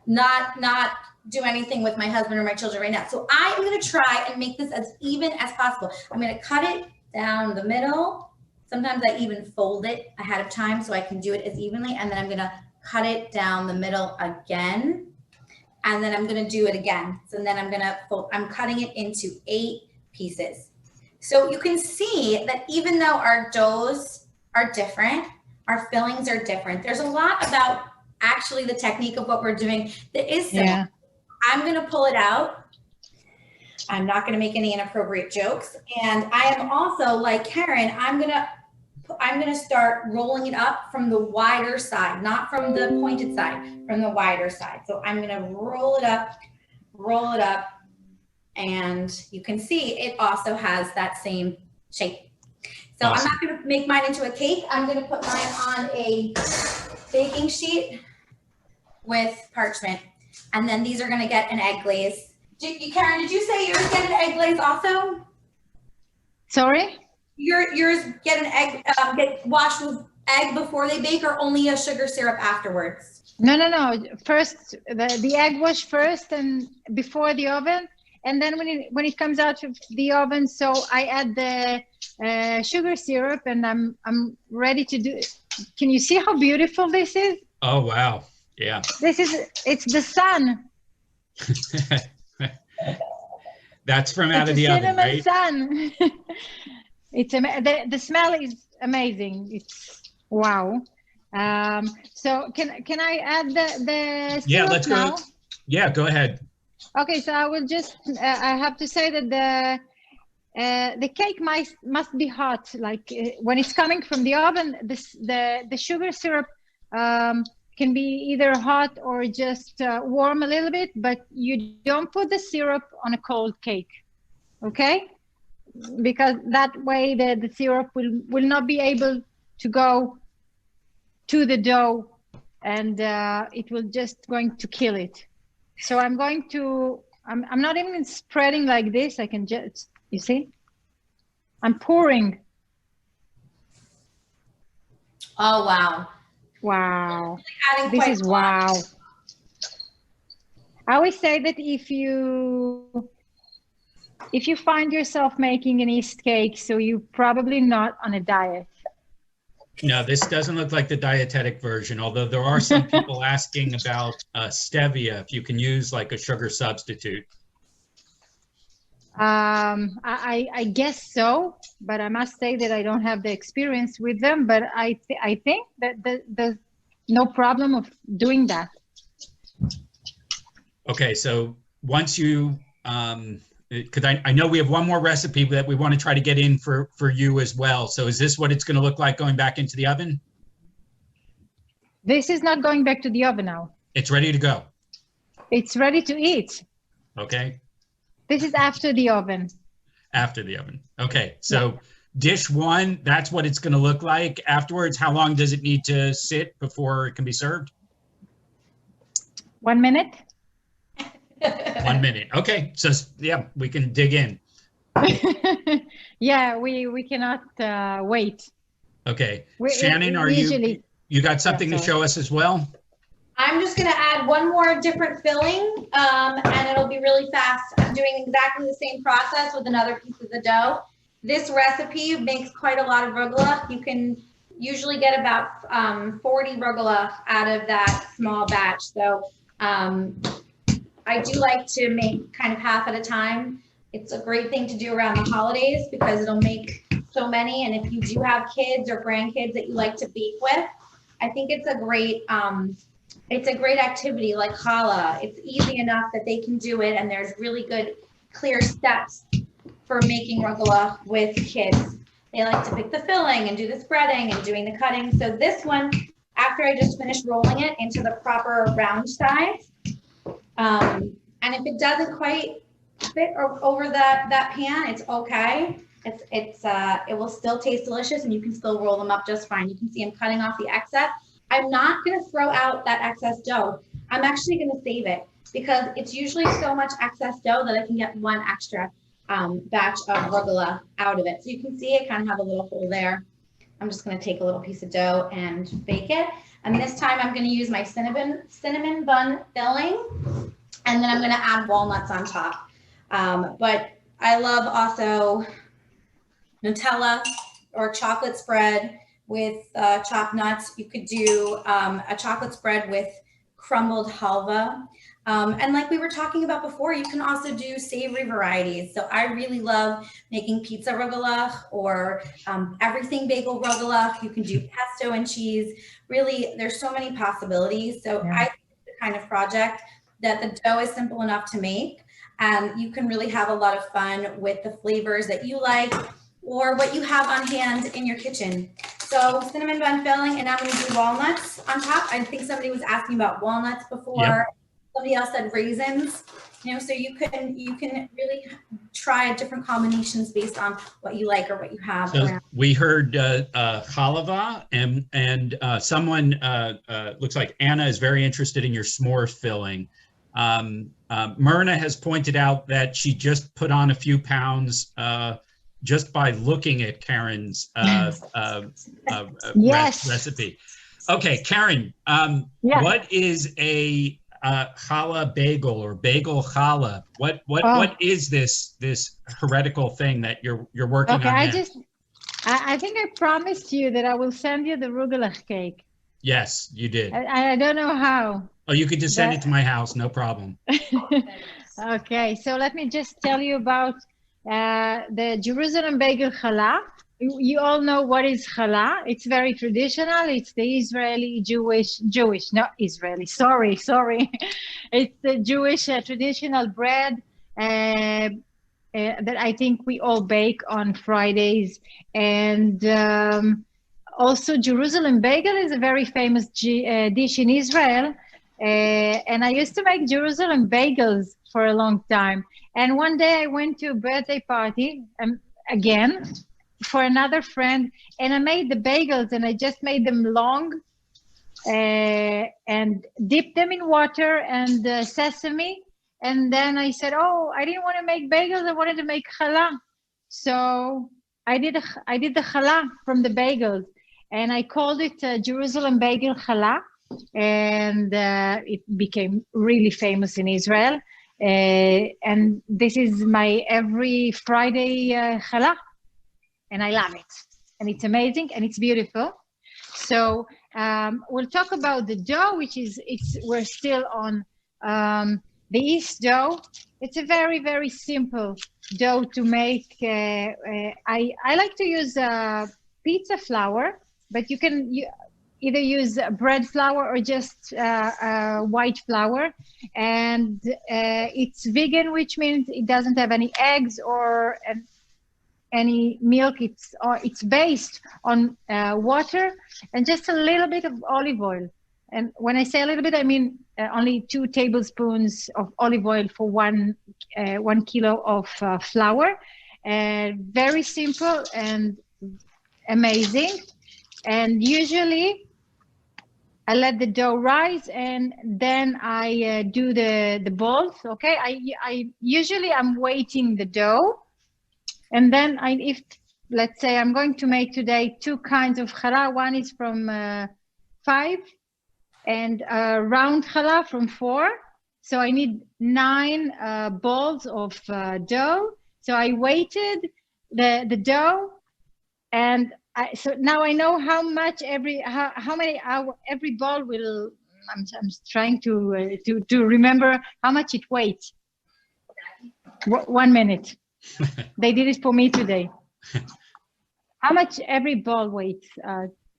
Not do anything with my husband or my children right now. So I am going to try and make this as even as possible. I'm going to cut it down the middle. Sometimes I even fold it ahead of time so I can do it as evenly. And then I'm going to cut it down the middle again. And then I'm going to do it again. So then I'm cutting it into 8 pieces. So you can see that even though our doughs are different, our fillings are different. There's a lot about actually the technique of what we're doing that is similar. Yeah. I'm going to pull it out. I'm not going to make any inappropriate jokes. And I am also, like Keren, I'm going to start rolling it up from the wider side, not from the pointed side, from the wider side. So I'm going to roll it up, and you can see it also has that same shape. So awesome. I'm not going to make mine into a cake. I'm going to put mine on a baking sheet with parchment, and then these are going to get an egg glaze. Keren, did you say yours get an egg glaze also? Sorry? Yours get an egg, get washed with egg before they bake, or only a sugar syrup afterwards? No. First, the egg wash first and before the oven, and then when it comes out of the oven, so I add the sugar syrup, and I'm ready to do it. Can you see how beautiful this is? Oh wow! Yeah. It's the sun. That's from out of the oven, right? Sun. It's the smell is amazing. It's wow. So can I add the syrup let's now? go. Yeah, go ahead. Okay, so I will just I have to say that the cake must be hot. Like when it's coming from the oven, the sugar syrup can be either hot or just warm a little bit, but you don't put the syrup on a cold cake, okay? Because that way the syrup will not be able to go to the dough, and it will just going to kill it. So I'm not even spreading like this. I can just, you see, I'm pouring. Oh wow. Wow. This is wow. I always say that if you find yourself making an yeast cake, so you're probably not on a diet. No, this doesn't look like the dietetic version, although there are some people asking about stevia, if you can use like a sugar substitute. I guess so, but I must say that I don't have the experience with them, but I think that there's no problem of doing that. Okay, so once you, because I know we have one more recipe that we want to try to get in for you as well. So is this what it's going to look like going back into the oven? This is not going back to the oven now. It's ready to go. It's ready to eat. Okay. This is after the oven. After the oven. Okay. So dish one, that's what it's going to look like afterwards. How long does it need to sit before it can be served? 1 minute. 1 minute. Okay. So yeah, we can dig in. Yeah, we cannot wait. Okay. Shannon, are you got something to show us as well? I'm just going to add one more different filling, and it'll be really fast. I'm doing exactly the same process with another piece of the dough. This recipe makes quite a lot of rugelach. You can usually get about 40 rugelach out of that small batch. So I do like to make kind of half at a time. It's a great thing to do around the holidays because it'll make so many. And if you do have kids or grandkids that you like to bake with, I think it's a great activity like challah. It's easy enough that they can do it, and there's really good, clear steps for making rugelach with kids. They like to pick the filling and do the spreading and doing the cutting. So this one, after I just finished rolling it into the proper round size, and if it doesn't quite fit over that pan, it's okay. It will still taste delicious, and you can still roll them up just fine. You can see I'm cutting off the excess. I'm not going to throw out that excess dough. I'm actually going to save it because it's usually so much excess dough that I can get one extra batch of rugelach out of it. So you can see it kind of have a little hole there. I'm just going to take a little piece of dough and bake it. And this time I'm going to use my cinnamon bun filling, and then I'm going to add walnuts on top. But I love also Nutella or chocolate spread with chopped nuts. You could do a chocolate spread with crumbled halva. And like we were talking about before, you can also do savory varieties. So I really love making pizza rugelach or everything bagel rugelach. You can do pesto and cheese. Really, there's so many possibilities. So I think it's the kind of project that the dough is simple enough to make, and you can really have a lot of fun with the flavors that you like or what you have on hand in your kitchen. So cinnamon bun filling, and I'm going to do walnuts on top. I think somebody was asking about walnuts before. Yep. Somebody else said raisins. You know, so you can really try different combinations based on what you like or what you have. So we heard challah, and someone looks like Anna is very interested in your s'mores filling. Myrna has pointed out that she just put on a few pounds just by looking at Keren's recipe. Okay, Keren, what is a challah bagel or bagel challah? What is this heretical thing that you're working on? Okay, I think I promised you that I will send you the Rugelach cake. Yes, you did. I don't know how. Oh, you could just send it to my house, no problem. Okay, so let me just tell you about the Jerusalem bagel challah. You all know what is challah. It's very traditional. It's the Israeli not Israeli. Sorry. It's the Jewish traditional bread that I think we all bake on Fridays. And also Jerusalem bagel is a very famous dish in Israel. And I used to make Jerusalem bagels for a long time. And one day I went to a birthday party again for another friend, and I made the bagels, and I just made them long and dipped them in water and sesame. And then I said, oh, I didn't want to make bagels. I wanted to make challah. So I did the challah from the bagels, and I called it Jerusalem bagel challah. And it became really famous in Israel. And this is my every Friday challah, and I love it. And it's amazing and it's beautiful. So we'll talk about the dough, we're still on the yeast dough. It's a very, very simple dough to make. I like to use pizza flour, but you can either use bread flour or just white flour. And it's vegan, which means it doesn't have any eggs or any milk. It's based on water and just a little bit of olive oil. And when I say a little bit, I mean only 2 tablespoons of olive oil for 1 kilo of flour. Very simple and amazing. And usually I let the dough rise, and then I do the balls. Okay, I usually I'm weighting the dough, and then if let's say I'm going to make today 2 kinds of challah. One is from 5, and round challah from 4. So I need 9 balls of dough. So I weighted the dough, and so now I know how much how many every ball will. I'm trying to remember how much it weighs. 1 minute. They did it for me today. How much every ball weighs?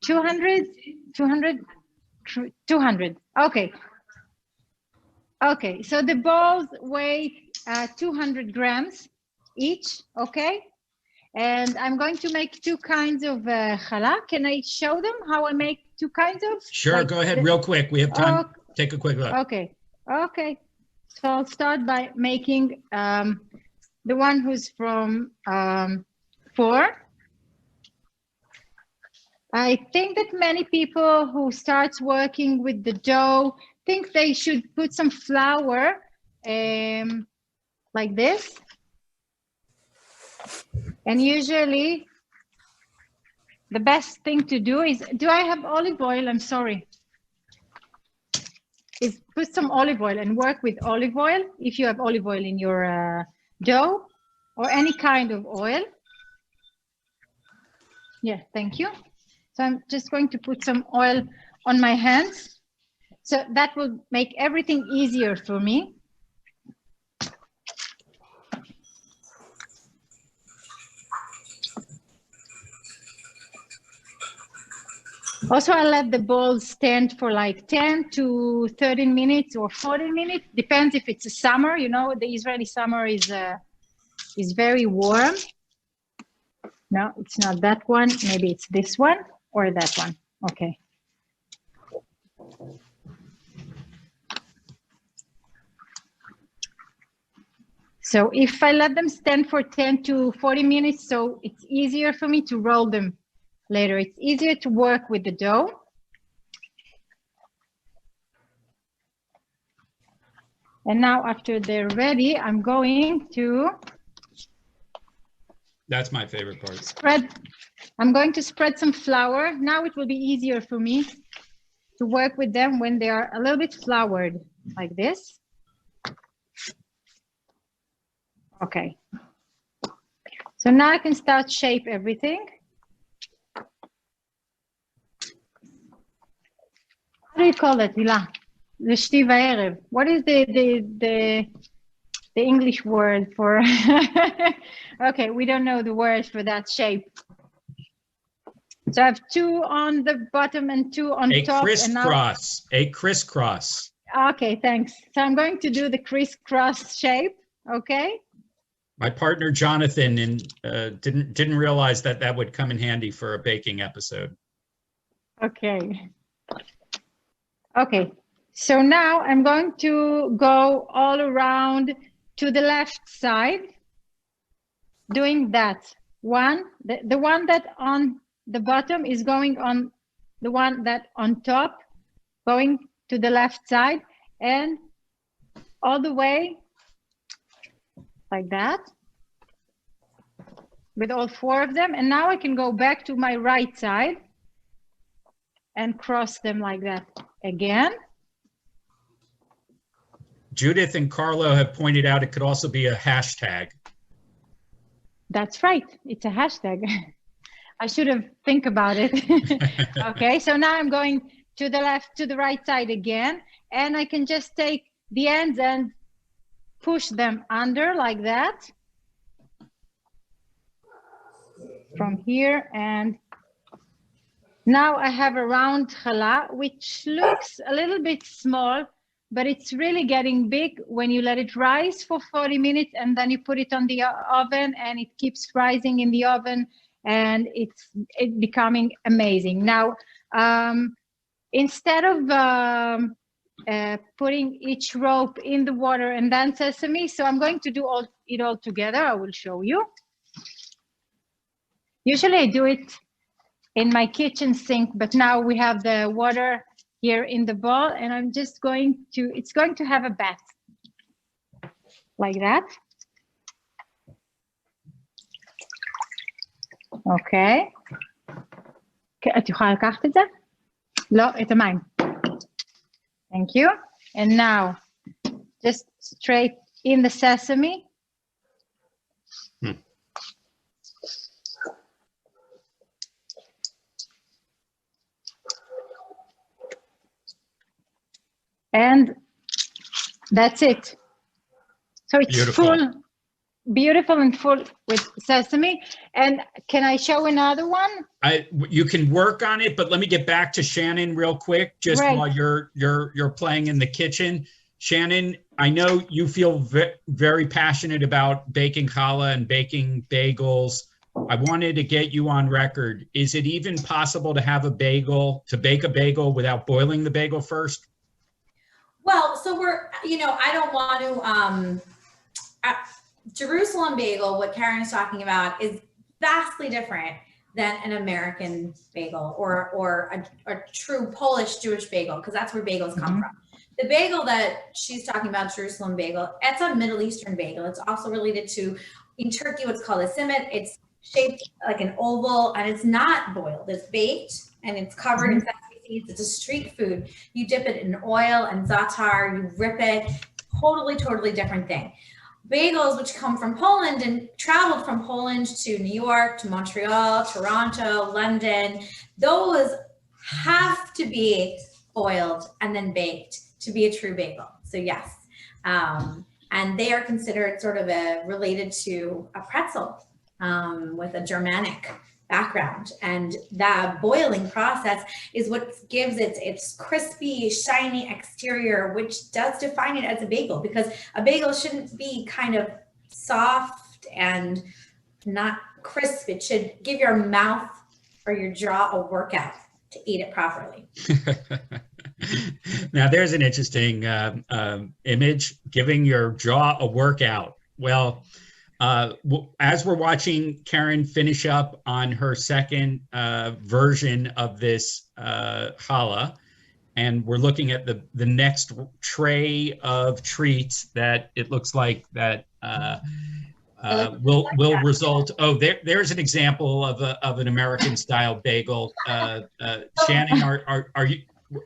200. Okay. Okay, so the balls weigh 200 grams each, okay? And I'm going to make two kinds of challah. Can I show them how I make two kinds of? Sure, like go ahead real quick. We have time. Take a quick look. Okay, okay. So I'll start by making the one who's from 4. I think that many people who starts working with the dough think they should put some flour like this. And usually the best thing to do is, do I have olive oil? I'm sorry. Is put some olive oil and work with olive oil if you have olive oil in your dough or any kind of oil. Yeah, thank you. So I'm just going to put some oil on my hands. So that will make everything easier for me. Also, I let the balls stand for like 10 to 13 minutes or 40 minutes. Depends if it's a summer. You know, the Israeli summer is very warm. No, it's not that one. Maybe it's this one or that one. Okay. So if I let them stand for 10 to 40 minutes, so it's easier for me to roll them later. It's easier to work with the dough. And now after they're ready, I'm going to... That's my favorite part. Spread. I'm going to spread some flour. Now it will be easier for me to work with them when they are a little bit floured like this. Okay. So now I can start shape everything. How do you call that, Hila? L'shti va'erev. What is the English word for? Okay, we don't know the word for that shape. So I have 2 on the bottom and 2 on top. Crisscross. A crisscross. Okay, thanks. So I'm going to do the crisscross shape. Okay. My partner Jonathan didn't realize that would come in handy for a baking episode. Okay. Okay. So now I'm going to go all around to the left side, doing that one. The one that on the bottom is going on the one that on top, going to the left side and all the way like that with all 4 of them. And now I can go back to my right side and cross them like that again. Judith and Carlo have pointed out it could also be a hashtag. That's right. It's a hashtag. I should have think about it. Okay, so now I'm going to the left, to the right side again, and I can just take the ends and push them under like that. From here, and now I have a round challah, which looks a little bit small, but it's really getting big when you let it rise for 40 minutes and then you put it on the oven and it keeps rising in the oven and it's becoming amazing. Now, instead of putting each rope in the water and then sesame, so I'm going to do it all together. I will show you. Usually I do it in my kitchen sink, but now we have the water here in the bowl and I'm just going to, it's going to have a bath like that. Okay. את יכולה לקחת את זה? לא, את המים. Thank you. And now, just straight in the sesame. And that's it. So it's beautiful and full with sesame. And can I show another one? You can work on it, but let me get back to Shannon real quick, just Right. while you're playing in the kitchen. Shannon, I know you feel very passionate about baking challah and baking bagels. I wanted to get you on record. Is it even possible to have a bagel, to bake a bagel without boiling the bagel first? Well, so I don't want to, Jerusalem bagel, what Karen is talking about, is vastly different than an American bagel or a true Polish Jewish bagel, because that's where bagels come from. The bagel that she's talking about, Jerusalem bagel, it's a Middle Eastern bagel. It's also related to, in Turkey, what's called a simit. It's shaped like an oval, and it's not boiled. It's baked, and it's covered in sesame seeds. It's a street food. You dip it in oil and za'atar. You rip it. Totally different thing. Bagels, which come from Poland and traveled from Poland to New York, to Montreal, Toronto, London, those have to be oiled and then baked to be a true bagel. So yes, and they are considered sort of related to a pretzel with a Germanic background, and that boiling process is what gives it its crispy, shiny exterior, which does define it as a bagel, because a bagel shouldn't be kind of soft and not crisp. It should give your mouth or your jaw a workout to eat it properly. Now there's an interesting image, giving your jaw a workout. Well, as we're watching Keren finish up on her second version of this challah, and we're looking at the next tray of treats that it looks like that will result. Oh, there's an example of an American style bagel. Shannon,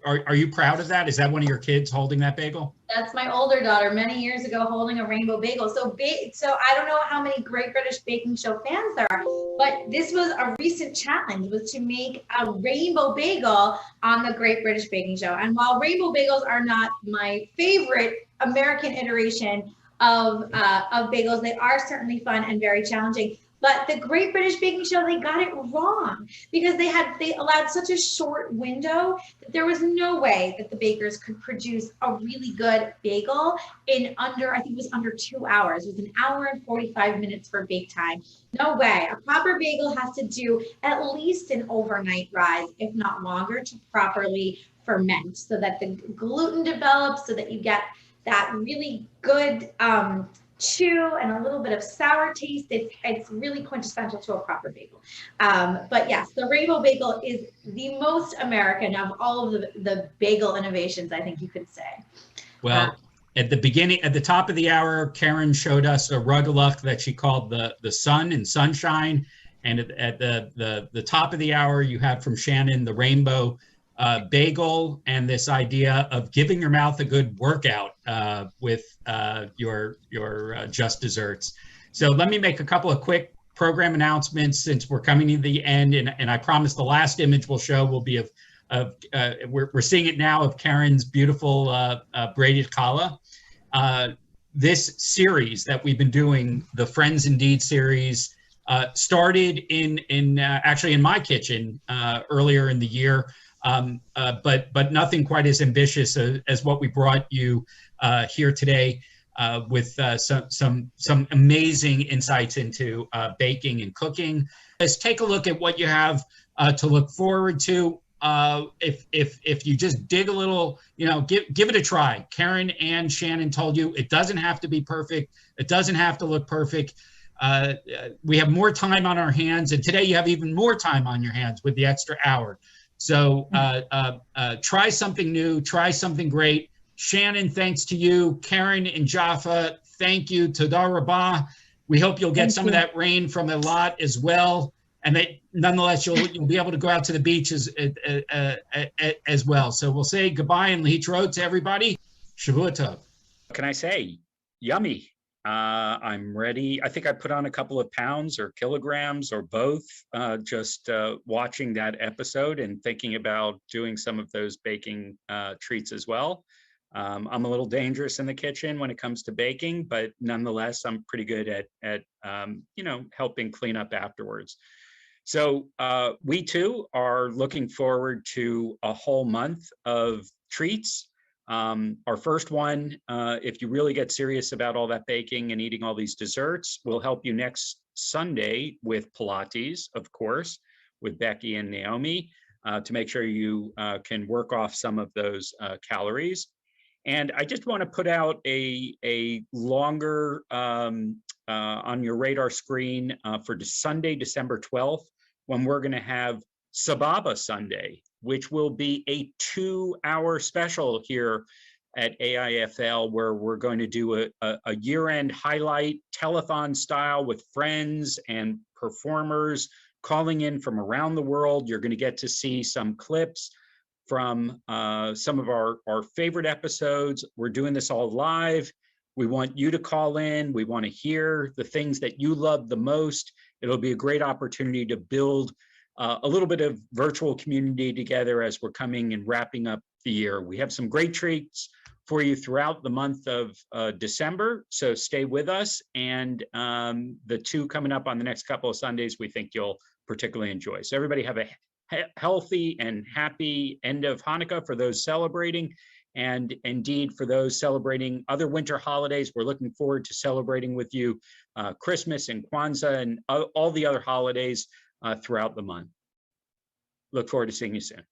are you proud of that? Is that one of your kids holding that bagel? That's my older daughter, many years ago, holding a rainbow bagel. So I don't know how many Great British Baking Show fans there are, but this was a recent challenge, was to make a rainbow bagel on the Great British Baking Show. And while rainbow bagels are not my favorite American iteration of bagels, they are certainly fun and very challenging. But the Great British Baking Show, they got it wrong, because they allowed such a short window that there was no way that the bakers could produce a really good bagel in under, I think it was under 2 hours. It was 1 hour and 45 minutes for bake time. No way. A proper bagel has to do at least an overnight rise, if not longer, to properly ferment, so that the gluten develops, so that you get that really good chew and a little bit of sour taste. It's really quintessential to a proper bagel. But yes, the rainbow bagel is the most American of all of the bagel innovations, I think you could say. Well, at the top of the hour, Keren showed us a rugelach that she called the sun and sunshine. And at the top of the hour, you had from Shannon the rainbow bagel, and this idea of giving your mouth a good workout with your just desserts. So let me make a couple of quick program announcements since we're coming to the end, and I promise the last image we'll show will be of we're seeing it now, of Keren's beautiful braided challah. This series that we've been doing, the Friends Indeed series, started actually in my kitchen earlier in the year. But nothing quite as ambitious as what we brought you here today, with some amazing insights into baking and cooking. Let's take a look at what you have to look forward to. If you just dig a little, give it a try. Keren and Shannon told you it doesn't have to be perfect. It doesn't have to look perfect. We have more time on our hands, and today you have even more time on your hands with the extra hour. So try something new, try something great. Shannon, thanks to you. Keren in Jaffa, thank you. Toda Rabbah. We hope you'll get some of that rain from Eilat as well. And that nonetheless, you'll be able to go out to the beach as well. So we'll say goodbye and Lehitraot to everybody. Shavua Tov. What can I say? Yummy. I'm ready. I think I put on a couple of pounds or kilograms or both, just watching that episode and thinking about doing some of those baking treats as well. I'm a little dangerous in the kitchen when it comes to baking, but nonetheless, I'm pretty good at helping clean up afterwards. So we too are looking forward to a whole month of treats. Our first one, if you really get serious about all that baking and eating all these desserts, we'll help you next Sunday with Pilates, of course, with Becky and Naomi, to make sure you can work off some of those calories. And I just want to put out a longer on your radar screen for Sunday, December 12th, when we're going to have Sababa Sunday, which will be a 2-hour special here at AIFL, where we're going to do a year-end highlight telethon style with friends and performers calling in from around the world. You're going to get to see some clips from some of our favorite episodes. We're doing this all live. We want you to call in. We want to hear the things that you love the most. It'll be a great opportunity to build a little bit of virtual community together as we're coming and wrapping up the year. We have some great treats for you throughout the month of December, so stay with us. And the two coming up on the next couple of Sundays, we think you'll particularly enjoy. So everybody have a healthy and happy end of Hanukkah for those celebrating. And indeed, for those celebrating other winter holidays, we're looking forward to celebrating with you Christmas and Kwanzaa and all the other holidays throughout the month. Look forward to seeing you soon.